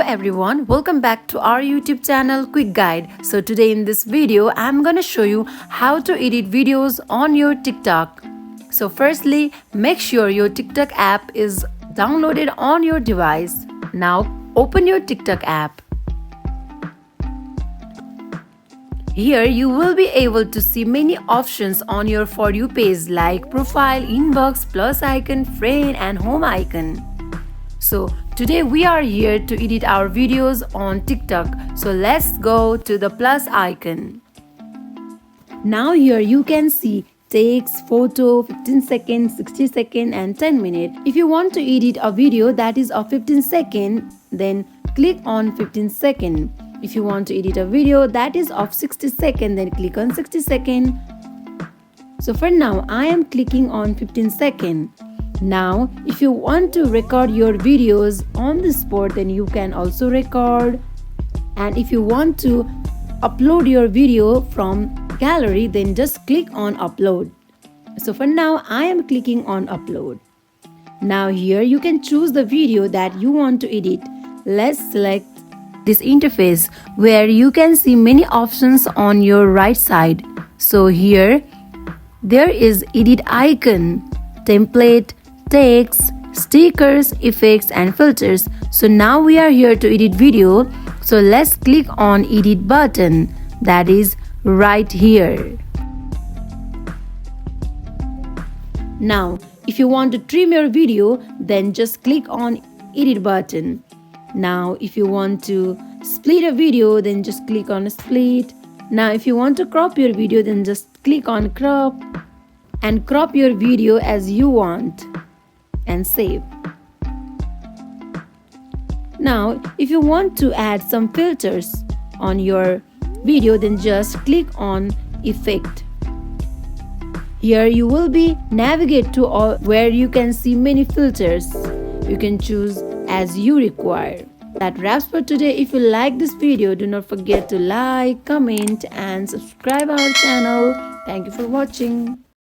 everyone, welcome back to our YouTube channel Quick Guide. So today in this video I'm gonna show you how to edit videos on your TikTok. So firstly, make sure your TikTok app is downloaded on your device. Now open your TikTok app. Here you will be able to see many options on your For You page like profile, inbox, plus icon, friend and home icon. So today we are here to edit our videos on TikTok. So let's go to the plus icon. Now here you can see text, photo, 15 seconds, 60 seconds and 10 minutes. If you want to edit a video that is of 15 seconds, then click on 15 seconds. If you want to edit a video that is of 60 seconds, then click on 60 seconds. So for now, I am clicking on 15 seconds. Now, if you want to record your videos on the spot, then you can also record. And if you want to upload your video from gallery, then just click on upload. So for now, I am clicking on upload. Now here you can choose the video that you want to edit. Let's select this interface where you can see many options on your right side. So here there is edit icon, template, text, stickers, effects and filters. So now we are here to edit video. So let's click on edit button, that is right here. Now if you want to trim your video, then just click on edit button. Now if you want to split a video, then just click on split. Now if you want to crop your video, then just click on crop and crop your video as you want and save. Now if you want to add some filters on your video, then just click on effect. Here you will be navigate to all where you can see many filters. You can choose as you require. That wraps for today. If you like this video, do not forget to like, comment and subscribe our channel. Thank you for watching.